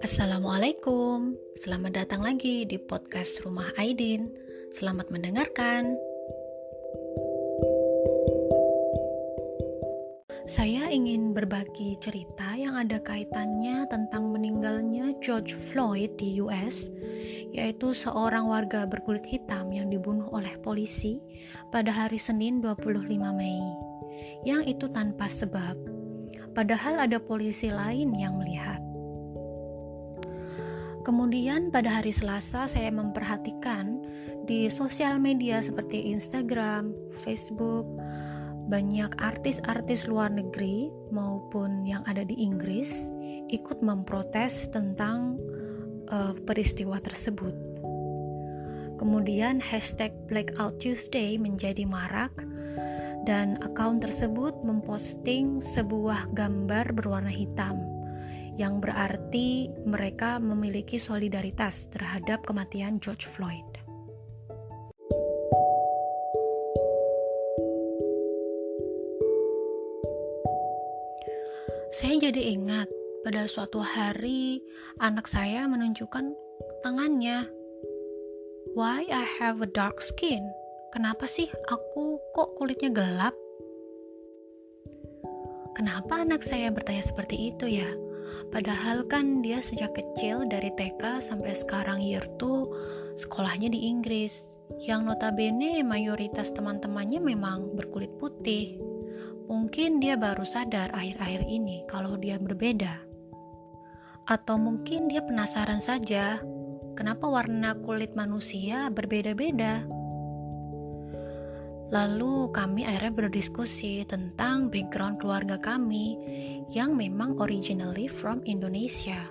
Assalamualaikum, selamat datang lagi di podcast Rumah Aidin. Selamat mendengarkan. Saya ingin berbagi cerita yang ada kaitannya tentang meninggalnya George Floyd di US, yaitu seorang warga berkulit hitam yang dibunuh oleh polisi pada hari Senin 25 Mei, yang itu tanpa sebab, padahal ada polisi lain yang melihat. Kemudian pada hari Selasa saya memperhatikan di sosial media seperti Instagram, Facebook, banyak artis-artis luar negeri maupun yang ada di Inggris ikut memprotes tentang peristiwa tersebut. Kemudian hashtag Blackout Tuesday menjadi marak dan akun tersebut memposting sebuah gambar berwarna hitam yang berarti mereka memiliki solidaritas terhadap kematian George Floyd. Saya jadi ingat pada suatu hari anak saya menunjukkan tangannya. Why I have a dark skin? Kenapa sih aku kok kulitnya gelap? Kenapa anak saya bertanya seperti itu ya? Padahal kan dia sejak kecil dari TK sampai sekarang year 2 sekolahnya di Inggris, yang notabene mayoritas teman-temannya memang berkulit putih. Mungkin dia baru sadar akhir-akhir ini kalau dia berbeda. Atau mungkin dia penasaran saja, kenapa warna kulit manusia berbeda-beda. Lalu kami akhirnya berdiskusi tentang background keluarga kami yang memang originally from Indonesia,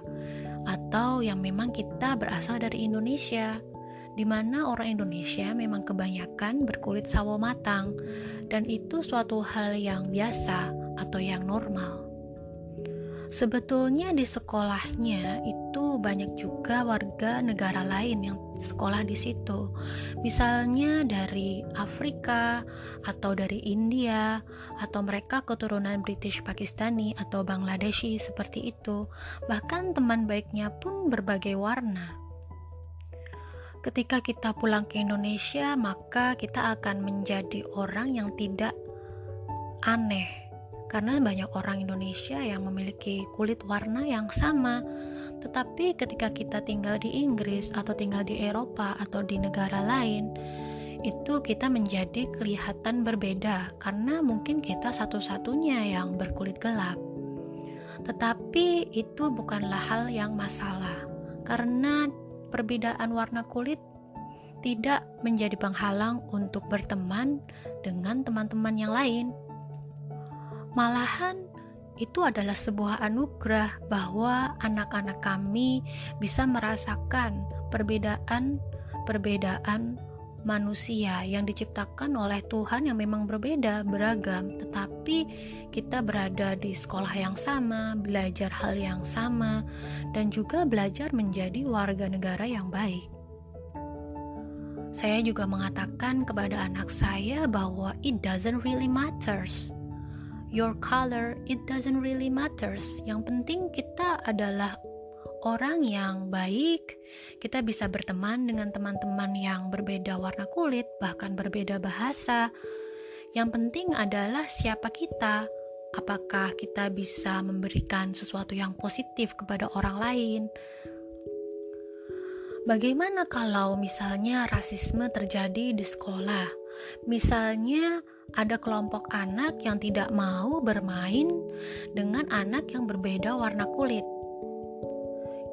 atau yang memang kita berasal dari Indonesia, di mana orang Indonesia memang kebanyakan berkulit sawo matang, dan itu suatu hal yang biasa atau yang normal. Sebetulnya di sekolahnya itu banyak juga warga negara lain yang sekolah di situ. Misalnya dari Afrika atau dari India, atau mereka keturunan British Pakistani atau Bangladeshi seperti itu. Bahkan teman baiknya pun berbagai warna. Ketika kita pulang ke Indonesia, maka kita akan menjadi orang yang tidak aneh, karena banyak orang Indonesia yang memiliki kulit warna yang sama. Tetapi ketika kita tinggal di Inggris atau tinggal di Eropa atau di negara lain, itu kita menjadi kelihatan berbeda karena mungkin kita satu-satunya yang berkulit gelap. Tetapi itu bukanlah hal yang masalah, karena perbedaan warna kulit tidak menjadi penghalang untuk berteman dengan teman-teman yang lain. Malahan itu adalah sebuah anugerah bahwa anak-anak kami bisa merasakan perbedaan manusia yang diciptakan oleh Tuhan yang memang berbeda, beragam, tetapi kita berada di sekolah yang sama, belajar hal yang sama, dan juga belajar menjadi warga negara yang baik. Saya juga mengatakan kepada anak saya bahwa it doesn't really matters. Your color, it doesn't really matters. Yang penting kita adalah orang yang baik. Kita bisa berteman dengan teman-teman yang berbeda warna kulit, bahkan berbeda bahasa. Yang penting adalah siapa kita. Apakah kita bisa memberikan sesuatu yang positif kepada orang lain? Bagaimana kalau misalnya rasisme terjadi di sekolah? Misalnya ada kelompok anak yang tidak mau bermain dengan anak yang berbeda warna kulit.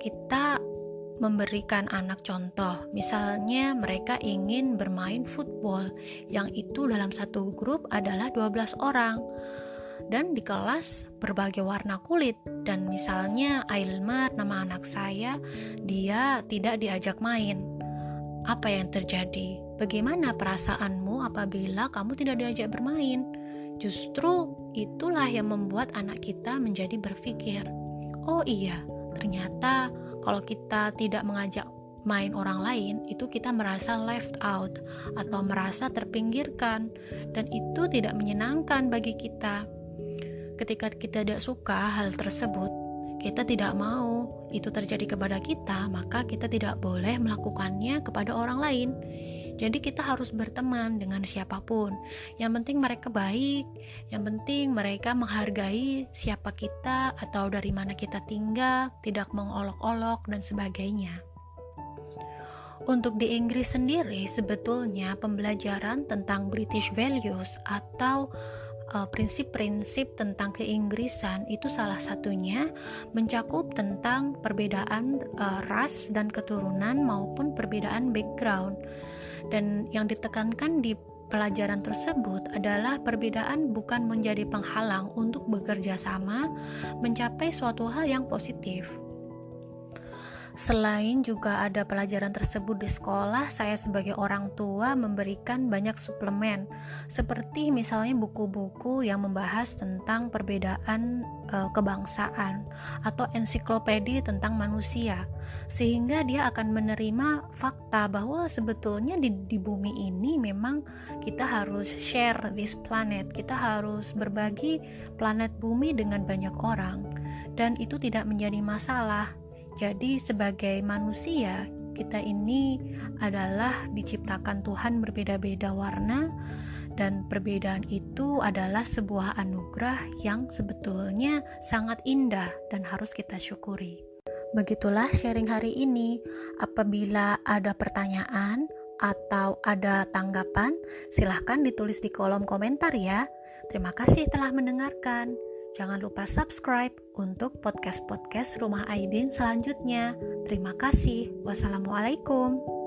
Kita memberikan anak contoh, misalnya mereka ingin bermain football, yang itu dalam satu grup adalah 12 orang, dan di kelas berbagai warna kulit, dan misalnya Ailmar, nama anak saya, dia tidak diajak main. Apa yang terjadi? Bagaimana perasaanmu apabila kamu tidak diajak bermain? Justru itulah yang membuat anak kita menjadi berpikir, oh iya, ternyata kalau kita tidak mengajak main orang lain, itu kita merasa left out atau merasa terpinggirkan, dan itu tidak menyenangkan bagi kita. Ketika kita tidak suka hal tersebut, kita tidak mau itu terjadi kepada kita, maka kita tidak boleh melakukannya kepada orang lain. Jadi kita harus berteman dengan siapapun. Yang penting mereka baik, yang penting mereka menghargai siapa kita atau dari mana kita tinggal, tidak mengolok-olok dan sebagainya. Untuk di Inggris sendiri, sebetulnya pembelajaran tentang British values atau prinsip-prinsip tentang keinggrisan itu salah satunya mencakup tentang perbedaan ras dan keturunan maupun perbedaan background. Dan yang ditekankan di pelajaran tersebut adalah perbedaan bukan menjadi penghalang untuk bekerja sama mencapai suatu hal yang positif. Selain juga ada pelajaran tersebut di sekolah, saya sebagai orang tua memberikan banyak suplemen, seperti misalnya buku-buku yang membahas tentang perbedaan kebangsaan atau ensiklopedi tentang manusia, sehingga dia akan menerima fakta bahwa sebetulnya di bumi ini memang kita harus share this planet, kita harus berbagi planet bumi dengan banyak orang, dan itu tidak menjadi masalah. Jadi sebagai manusia, kita ini adalah diciptakan Tuhan berbeda-beda warna, dan perbedaan itu adalah sebuah anugerah yang sebetulnya sangat indah dan harus kita syukuri. Begitulah sharing hari ini. Apabila ada pertanyaan atau ada tanggapan, silahkan ditulis di kolom komentar ya. Terima kasih telah mendengarkan. Jangan lupa subscribe untuk podcast-podcast Rumah Aidin selanjutnya. Terima kasih. Wassalamualaikum.